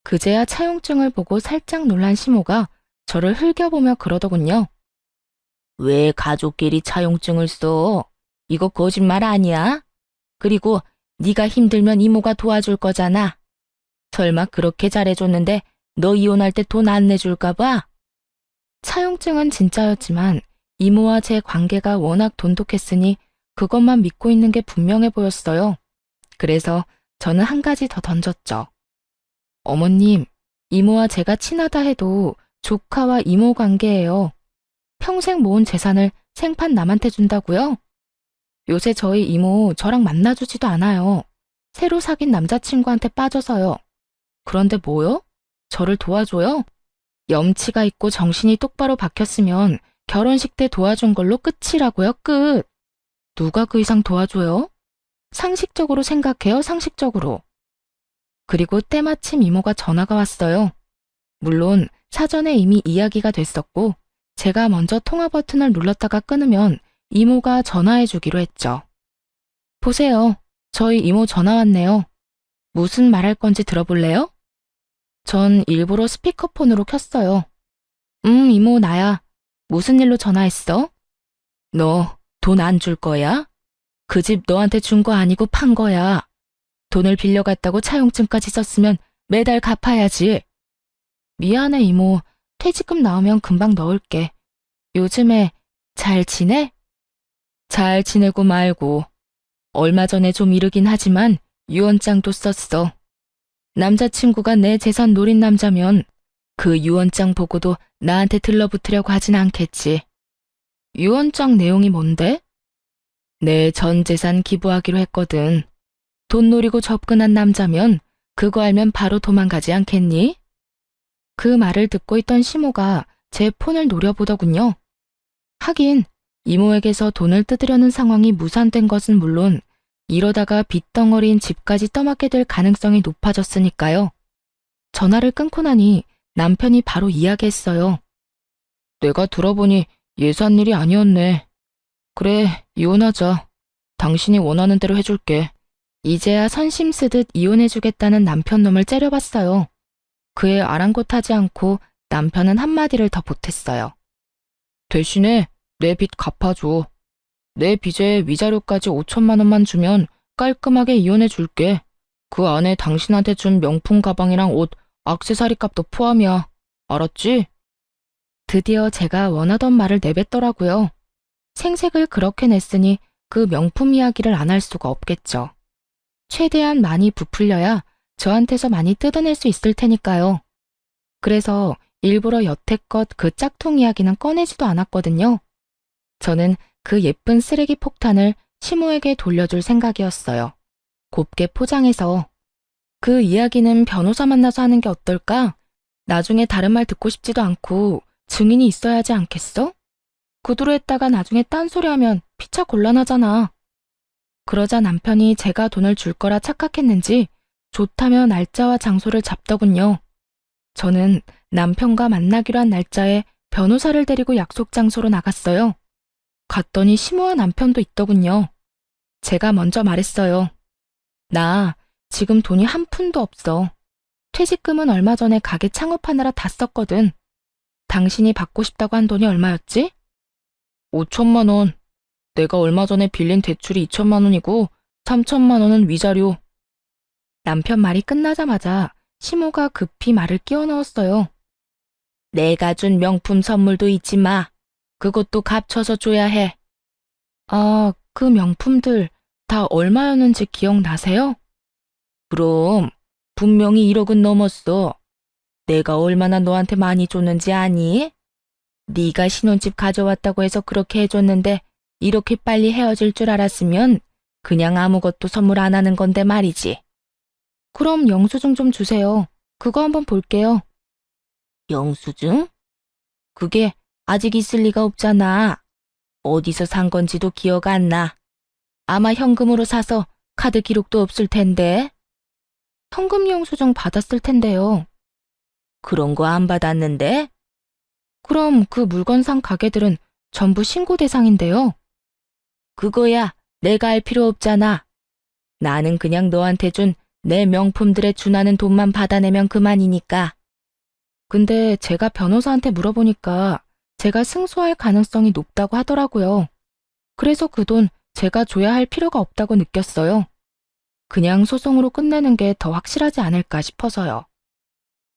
그제야 차용증을 보고 살짝 놀란 시모가 저를 흘겨보며 그러더군요. 왜 가족끼리 차용증을 써? 이거 거짓말 아니야? 그리고 네가 힘들면 이모가 도와줄 거잖아. 설마 그렇게 잘해줬는데 너 이혼할 때 돈 안 내줄까 봐? 차용증은 진짜였지만 이모와 제 관계가 워낙 돈독했으니 그것만 믿고 있는 게 분명해 보였어요. 그래서 저는 한 가지 더 던졌죠. 어머님, 이모와 제가 친하다 해도 조카와 이모 관계예요. 평생 모은 재산을 생판 남한테 준다고요? 요새 저희 이모 저랑 만나주지도 않아요. 새로 사귄 남자친구한테 빠져서요. 그런데 뭐요? 저를 도와줘요? 염치가 있고 정신이 똑바로 박혔으면 결혼식 때 도와준 걸로 끝이라고요, 끝. 누가 그 이상 도와줘요? 상식적으로 생각해요, 상식적으로. 그리고 때마침 이모가 전화가 왔어요. 물론 사전에 이미 이야기가 됐었고 제가 먼저 통화 버튼을 눌렀다가 끊으면 이모가 전화해 주기로 했죠. 보세요. 저희 이모 전화 왔네요. 무슨 말할 건지 들어볼래요? 전 일부러 스피커폰으로 켰어요. 이모 나야. 무슨 일로 전화했어? 너 돈 안 줄 거야? 그 집 너한테 준 거 아니고 판 거야. 돈을 빌려갔다고 차용증까지 썼으면 매달 갚아야지. 미안해 이모. 퇴직금 나오면 금방 넣을게. 요즘에 잘 지내? 잘 지내고 말고. 얼마 전에 좀 이르긴 하지만 유언장도 썼어. 남자친구가 내 재산 노린 남자면 그 유언장 보고도 나한테 들러붙으려고 하진 않겠지. 유언장 내용이 뭔데? 내 전 재산 기부하기로 했거든. 돈 노리고 접근한 남자면 그거 알면 바로 도망가지 않겠니? 그 말을 듣고 있던 시모가 제 폰을 노려보더군요. 하긴 이모에게서 돈을 뜯으려는 상황이 무산된 것은 물론 이러다가 빚덩어리인 집까지 떠맡게 될 가능성이 높아졌으니까요. 전화를 끊고 나니 남편이 바로 이야기했어요. 내가 들어보니 예산 일이 아니었네. 그래, 이혼하자. 당신이 원하는 대로 해줄게. 이제야 선심 쓰듯 이혼해주겠다는 남편 놈을 째려봤어요. 그에 아랑곳하지 않고 남편은 한마디를 더 보탰어요. 대신에 내 빚 갚아줘. 내 빚에 위자료까지 5천만 원만 주면 깔끔하게 이혼해줄게. 그 안에 당신한테 준 명품 가방이랑 옷, 액세서리 값도 포함이야. 알았지? 드디어 제가 원하던 말을 내뱉더라고요. 생색을 그렇게 냈으니 그 명품 이야기를 안 할 수가 없겠죠. 최대한 많이 부풀려야 저한테서 많이 뜯어낼 수 있을 테니까요. 그래서 일부러 여태껏 그 짝퉁 이야기는 꺼내지도 않았거든요. 저는 그 예쁜 쓰레기 폭탄을 시모에게 돌려줄 생각이었어요. 곱게 포장해서. 그 이야기는 변호사 만나서 하는 게 어떨까? 나중에 다른 말 듣고 싶지도 않고 증인이 있어야 하지 않겠어? 구두로 했다가 나중에 딴소리하면 피차 곤란하잖아. 그러자 남편이 제가 돈을 줄 거라 착각했는지 좋다며 날짜와 장소를 잡더군요. 저는 남편과 만나기로 한 날짜에 변호사를 데리고 약속 장소로 나갔어요. 갔더니 시모와 남편도 있더군요. 제가 먼저 말했어요. 나 지금 돈이 한 푼도 없어. 퇴직금은 얼마 전에 가게 창업하느라 다 썼거든. 당신이 받고 싶다고 한 돈이 얼마였지? 5천만 원. 내가 얼마 전에 빌린 대출이 2천만 원이고 3천만 원은 위자료. 남편 말이 끝나자마자 시모가 급히 말을 끼워 넣었어요. 내가 준 명품 선물도 잊지 마. 그것도 값쳐서 줘야 해. 아, 그 명품들 다 얼마였는지 기억나세요? 그럼 분명히 1억은 넘었어. 내가 얼마나 너한테 많이 줬는지 아니? 네가 신혼집 가져왔다고 해서 그렇게 해줬는데 이렇게 빨리 헤어질 줄 알았으면 그냥 아무것도 선물 안 하는 건데 말이지. 그럼 영수증 좀 주세요. 그거 한번 볼게요. 영수증? 그게 아직 있을 리가 없잖아. 어디서 산 건지도 기억 안 나. 아마 현금으로 사서 카드 기록도 없을 텐데. 현금 영수증 받았을 텐데요. 그런 거 안 받았는데? 그럼 그 물건 산 가게들은 전부 신고 대상인데요. 그거야 내가 알 필요 없잖아. 나는 그냥 너한테 준 내 명품들에 준하는 돈만 받아내면 그만이니까. 근데 제가 변호사한테 물어보니까 제가 승소할 가능성이 높다고 하더라고요. 그래서 그 돈 제가 줘야 할 필요가 없다고 느꼈어요. 그냥 소송으로 끝내는 게 더 확실하지 않을까 싶어서요.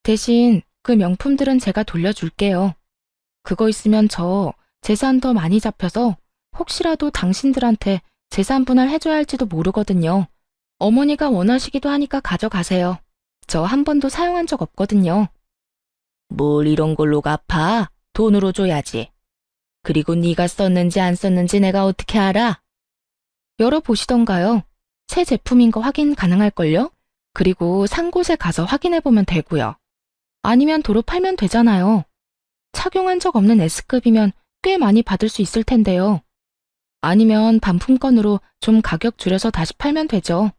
대신 그 명품들은 제가 돌려줄게요. 그거 있으면 저 재산 더 많이 잡혀서 혹시라도 당신들한테 재산 분할 해줘야 할지도 모르거든요. 어머니가 원하시기도 하니까 가져가세요. 저 한 번도 사용한 적 없거든요. 뭘 이런 걸로 갚아? 돈으로 줘야지. 그리고 네가 썼는지 안 썼는지 내가 어떻게 알아? 열어보시던가요. 새 제품인 거 확인 가능할걸요? 그리고 산 곳에 가서 확인해보면 되고요. 아니면 도로 팔면 되잖아요. 착용한 적 없는 S급이면 꽤 많이 받을 수 있을 텐데요. 아니면 반품권으로 좀 가격 줄여서 다시 팔면 되죠.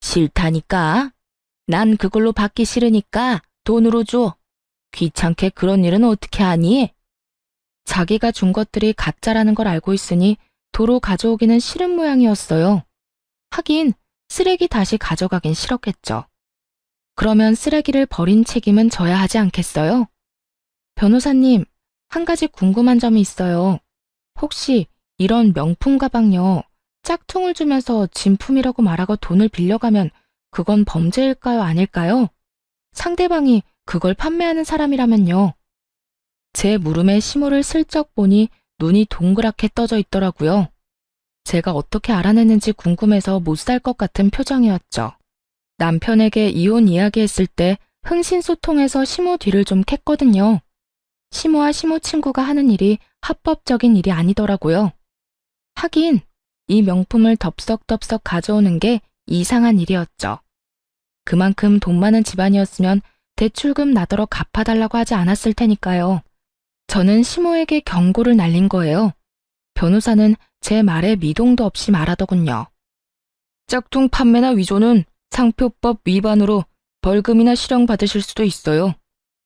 싫다니까. 난 그걸로 받기 싫으니까 돈으로 줘. 귀찮게 그런 일은 어떻게 하니? 자기가 준 것들이 가짜라는 걸 알고 있으니 도로 가져오기는 싫은 모양이었어요. 하긴 쓰레기 다시 가져가긴 싫었겠죠. 그러면 쓰레기를 버린 책임은 져야 하지 않겠어요? 변호사님, 한 가지 궁금한 점이 있어요. 혹시 이런 명품 가방요, 짝퉁을 주면서 진품이라고 말하고 돈을 빌려가면 그건 범죄일까요, 아닐까요? 상대방이 그걸 판매하는 사람이라면요. 제 무릎에 시모를 슬쩍 보니 눈이 동그랗게 떠져 있더라고요. 제가 어떻게 알아냈는지 궁금해서 못 살 것 같은 표정이었죠. 남편에게 이혼 이야기했을 때 흥신소통해서 시모 뒤를 좀 캤거든요. 시모와 시모 친구가 하는 일이 합법적인 일이 아니더라고요. 하긴 이 명품을 덥석덥석 가져오는 게 이상한 일이었죠. 그만큼 돈 많은 집안이었으면 대출금 나더러 갚아달라고 하지 않았을 테니까요. 저는 시모에게 경고를 날린 거예요. 변호사는 제 말에 미동도 없이 말하더군요. 짝퉁 판매나 위조는 상표법 위반으로 벌금이나 실형 받으실 수도 있어요.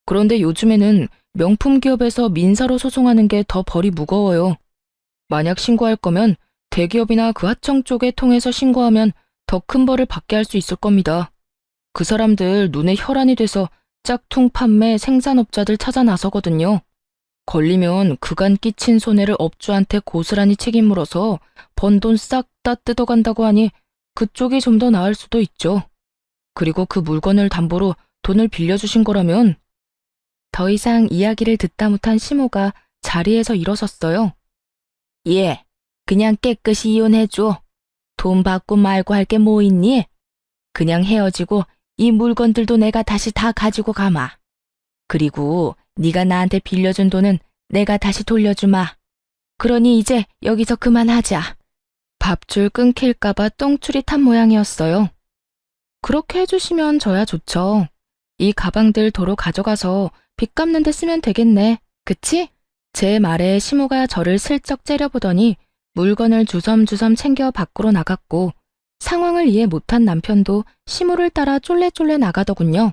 그런데 요즘에는 명품 기업에서 민사로 소송하는 게 더 벌이 무거워요. 만약 신고할 거면 대기업이나 그 하청 쪽에 통해서 신고하면 더 큰 벌을 받게 할 수 있을 겁니다. 그 사람들 눈에 혈안이 돼서 짝퉁 판매 생산업자들 찾아 나서거든요. 걸리면 그간 끼친 손해를 업주한테 고스란히 책임 물어서 번 돈 싹 다 뜯어간다고 하니 그쪽이 좀 더 나을 수도 있죠. 그리고 그 물건을 담보로 돈을 빌려주신 거라면. 더 이상 이야기를 듣다 못한 시모가 자리에서 일어섰어요. 예, 그냥 깨끗이 이혼해줘. 돈 받고 말고 할 게 뭐 있니? 그냥 헤어지고 이 물건들도 내가 다시 다 가지고 가마. 그리고 네가 나한테 빌려준 돈은 내가 다시 돌려주마. 그러니 이제 여기서 그만하자. 밥줄 끊길까봐 똥줄이 탄 모양이었어요. 그렇게 해주시면 저야 좋죠. 이 가방들 도로 가져가서 빚 갚는 데 쓰면 되겠네. 그치? 제 말에 시모가 저를 슬쩍 째려보더니 물건을 주섬주섬 챙겨 밖으로 나갔고 상황을 이해 못한 남편도 시모를 따라 쫄래쫄래 나가더군요.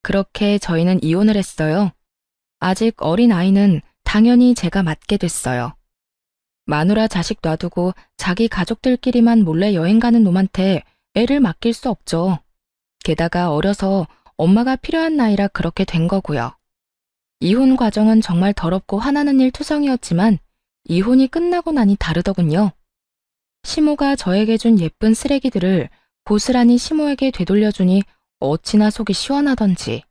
그렇게 저희는 이혼을 했어요. 아직 어린 아이는 당연히 제가 맡게 됐어요. 마누라 자식 놔두고 자기 가족들끼리만 몰래 여행 가는 놈한테 애를 맡길 수 없죠. 게다가 어려서 엄마가 필요한 나이라 그렇게 된 거고요. 이혼 과정은 정말 더럽고 화나는 일 투성이었지만 이혼이 끝나고 나니 다르더군요. 시모가 저에게 준 예쁜 쓰레기들을 고스란히 시모에게 되돌려주니 어찌나 속이 시원하던지.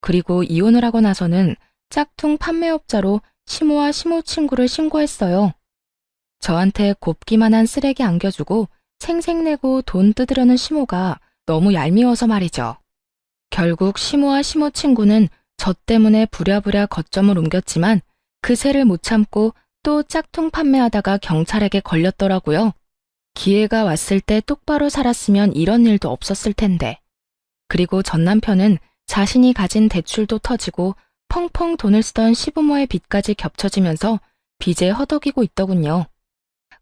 그리고 이혼을 하고 나서는 짝퉁 판매업자로 시모와 시모 친구를 신고했어요. 저한테 곱기만한 쓰레기 안겨주고 생색내고 돈 뜯으려는 시모가 너무 얄미워서 말이죠. 결국 시모와 시모 친구는 저 때문에 부랴부랴 거점을 옮겼지만 그 새를 못 참고 또 짝퉁 판매하다가 경찰에게 걸렸더라고요. 기회가 왔을 때 똑바로 살았으면 이런 일도 없었을 텐데. 그리고 전 남편은 자신이 가진 대출도 터지고 펑펑 돈을 쓰던 시부모의 빚까지 겹쳐지면서 빚에 허덕이고 있더군요.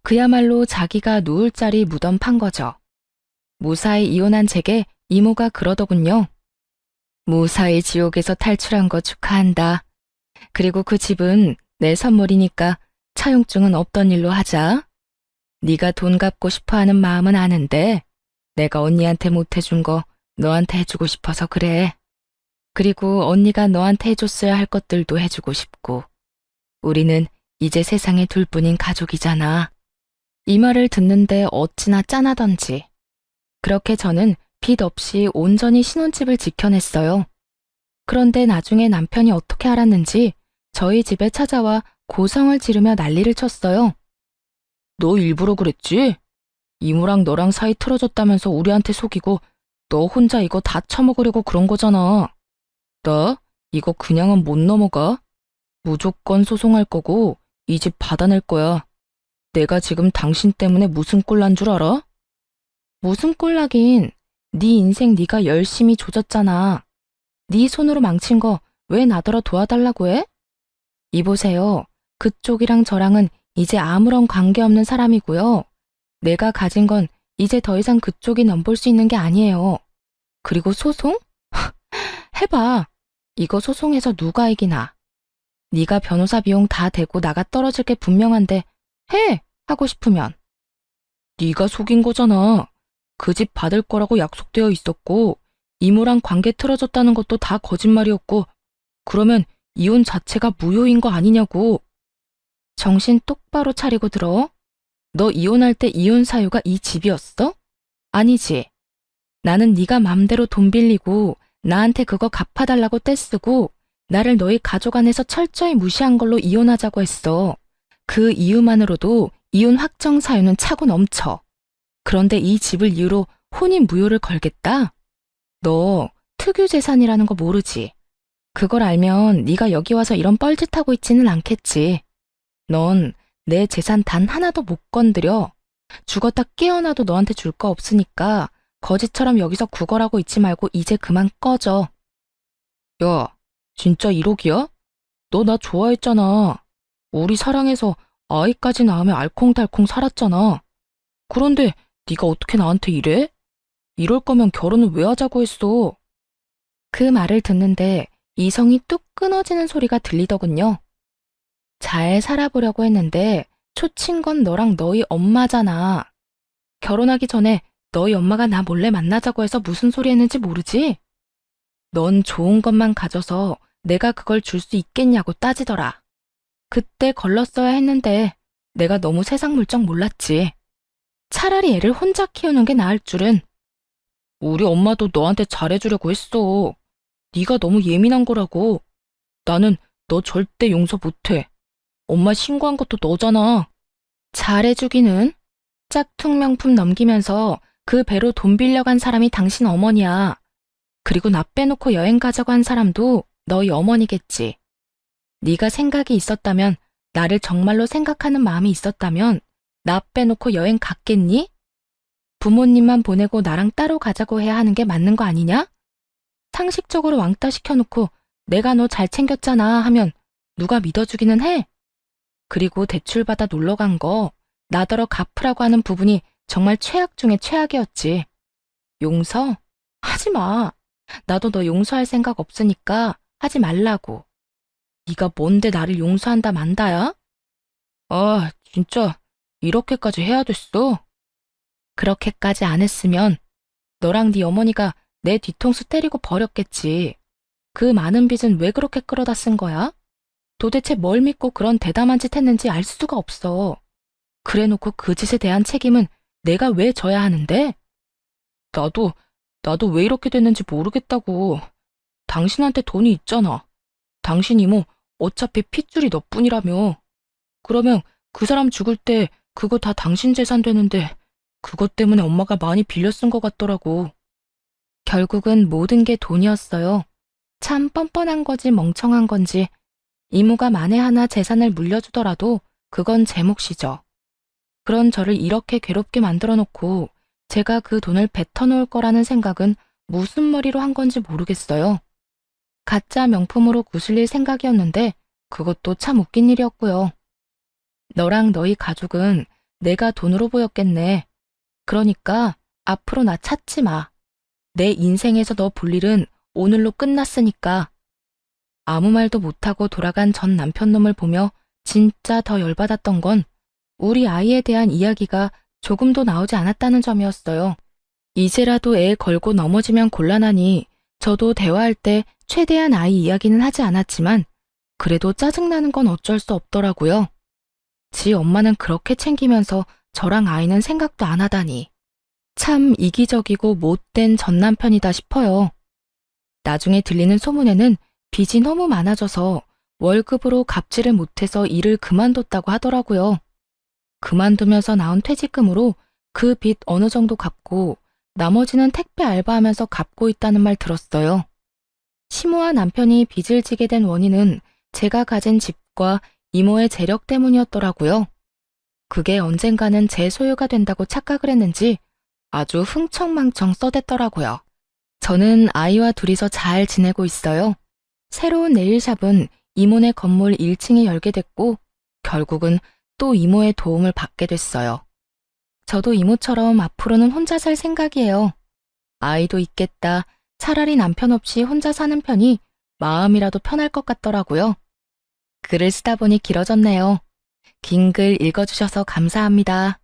그야말로 자기가 누울 자리 무덤 판 거죠. 무사히 이혼한 제게 이모가 그러더군요. 무사히 지옥에서 탈출한 거 축하한다. 그리고 그 집은 내 선물이니까 차용증은 없던 일로 하자. 네가 돈 갚고 싶어하는 마음은 아는데 내가 언니한테 못 해준 거 너한테 해주고 싶어서 그래. 그리고 언니가 너한테 해줬어야 할 것들도 해주고 싶고. 우리는 이제 세상에 둘뿐인 가족이잖아. 이 말을 듣는데 어찌나 짠하던지. 그렇게 저는 빚 없이 온전히 신혼집을 지켜냈어요. 그런데 나중에 남편이 어떻게 알았는지 저희 집에 찾아와 고성을 지르며 난리를 쳤어요. 너 일부러 그랬지? 이모랑 너랑 사이 틀어졌다면서 우리한테 속이고 너 혼자 이거 다 처먹으려고 그런 거잖아. 나 이거 그냥은 못 넘어가. 무조건 소송할 거고 이 집 받아낼 거야. 내가 지금 당신 때문에 무슨 꼴 난 줄 알아? 무슨 꼴 나긴. 네 인생 네가 열심히 조졌잖아. 네 손으로 망친 거 왜 나더러 도와달라고 해? 이보세요. 그쪽이랑 저랑은 이제 아무런 관계없는 사람이고요. 내가 가진 건 이제 더 이상 그쪽이 넘볼 수 있는 게 아니에요. 그리고 소송? 해봐. 이거 소송해서 누가 이기나. 네가 변호사 비용 다 대고 나가 떨어질 게 분명한데 해! 하고 싶으면. 네가 속인 거잖아. 그 집 받을 거라고 약속되어 있었고 이모랑 관계 틀어졌다는 것도 다 거짓말이었고 그러면 이혼 자체가 무효인 거 아니냐고. 정신 똑바로 차리고 들어. 너 이혼할 때 이혼 사유가 이 집이었어? 아니지. 나는 네가 맘대로 돈 빌리고 나한테 그거 갚아달라고 떼쓰고 나를 너희 가족 안에서 철저히 무시한 걸로 이혼하자고 했어. 그 이유만으로도 이혼 확정 사유는 차고 넘쳐. 그런데 이 집을 이유로 혼인 무효를 걸겠다? 너 특유 재산이라는 거 모르지? 그걸 알면 네가 여기 와서 이런 뻘짓하고 있지는 않겠지. 넌 내 재산 단 하나도 못 건드려. 죽었다 깨어나도 너한테 줄 거 없으니까 거지처럼 여기서 구걸하고 있지 말고 이제 그만 꺼져. 야, 진짜 1억이야? 너 나 좋아했잖아. 우리 사랑해서 아이까지 낳으며 알콩달콩 살았잖아. 그런데 네가 어떻게 나한테 이래? 이럴 거면 결혼을 왜 하자고 했어? 그 말을 듣는데 이성이 뚝 끊어지는 소리가 들리더군요. 잘 살아보려고 했는데 초친 건 너랑 너희 엄마잖아. 결혼하기 전에 너희 엄마가 나 몰래 만나자고 해서 무슨 소리 했는지 모르지? 넌 좋은 것만 가져서 내가 그걸 줄 수 있겠냐고 따지더라. 그때 걸렀어야 했는데 내가 너무 세상 물정 몰랐지. 차라리 애를 혼자 키우는 게 나을 줄은. 우리 엄마도 너한테 잘해주려고 했어. 네가 너무 예민한 거라고. 나는 너 절대 용서 못해. 엄마 신고한 것도 너잖아. 잘해주기는? 짝퉁 명품 넘기면서 그 배로 돈 빌려간 사람이 당신 어머니야. 그리고 나 빼놓고 여행 가자고 한 사람도 너희 어머니겠지. 네가 생각이 있었다면, 나를 정말로 생각하는 마음이 있었다면 나 빼놓고 여행 갔겠니? 부모님만 보내고 나랑 따로 가자고 해야 하는 게 맞는 거 아니냐? 상식적으로 왕따 시켜놓고 내가 너 잘 챙겼잖아 하면 누가 믿어주기는 해? 그리고 대출받아 놀러 간 거 나더러 갚으라고 하는 부분이 정말 최악 중에 최악이었지. 용서? 하지 마. 나도 너 용서할 생각 없으니까 하지 말라고. 네가 뭔데 나를 용서한다 만다야? 아, 진짜 이렇게까지 해야 됐어? 그렇게까지 안 했으면 너랑 네 어머니가 내 뒤통수 때리고 버렸겠지. 그 많은 빚은 왜 그렇게 끌어다 쓴 거야? 도대체 뭘 믿고 그런 대담한 짓 했는지 알 수가 없어. 그래놓고 그 짓에 대한 책임은 내가 왜 져야 하는데? 나도 왜 이렇게 됐는지 모르겠다고. 당신한테 돈이 있잖아. 당신 이모 어차피 핏줄이 너뿐이라며. 그러면 그 사람 죽을 때 그거 다 당신 재산 되는데 그것 때문에 엄마가 많이 빌려 쓴 것 같더라고. 결국은 모든 게 돈이었어요. 참 뻔뻔한 거지 멍청한 건지 이모가 만에 하나 재산을 물려주더라도 그건 제 몫이죠. 그런 저를 이렇게 괴롭게 만들어 놓고 제가 그 돈을 뱉어놓을 거라는 생각은 무슨 머리로 한 건지 모르겠어요. 가짜 명품으로 구슬릴 생각이었는데 그것도 참 웃긴 일이었고요. 너랑 너희 가족은 내가 돈으로 보였겠네. 그러니까 앞으로 나 찾지 마. 내 인생에서 너 볼 일은 오늘로 끝났으니까. 아무 말도 못하고 돌아간 전 남편 놈을 보며 진짜 더 열받았던 건 우리 아이에 대한 이야기가 조금도 나오지 않았다는 점이었어요. 이제라도 애 걸고 넘어지면 곤란하니 저도 대화할 때 최대한 아이 이야기는 하지 않았지만 그래도 짜증나는 건 어쩔 수 없더라고요. 지 엄마는 그렇게 챙기면서 저랑 아이는 생각도 안 하다니. 참 이기적이고 못된 전 남편이다 싶어요. 나중에 들리는 소문에는 빚이 너무 많아져서 월급으로 갚지를 못해서 일을 그만뒀다고 하더라고요. 그만두면서 나온 퇴직금으로 그 빚 어느 정도 갚고 나머지는 택배 알바하면서 갚고 있다는 말 들었어요. 시모와 남편이 빚을 지게 된 원인은 제가 가진 집과 이모의 재력 때문이었더라고요. 그게 언젠가는 제 소유가 된다고 착각을 했는지 아주 흥청망청 써댔더라고요. 저는 아이와 둘이서 잘 지내고 있어요. 새로운 네일샵은 이모네 건물 1층에 열게 됐고 결국은 또 이모의 도움을 받게 됐어요. 저도 이모처럼 앞으로는 혼자 살 생각이에요. 아이도 있겠다. 차라리 남편 없이 혼자 사는 편이 마음이라도 편할 것 같더라고요. 글을 쓰다 보니 길어졌네요. 긴 글 읽어주셔서 감사합니다.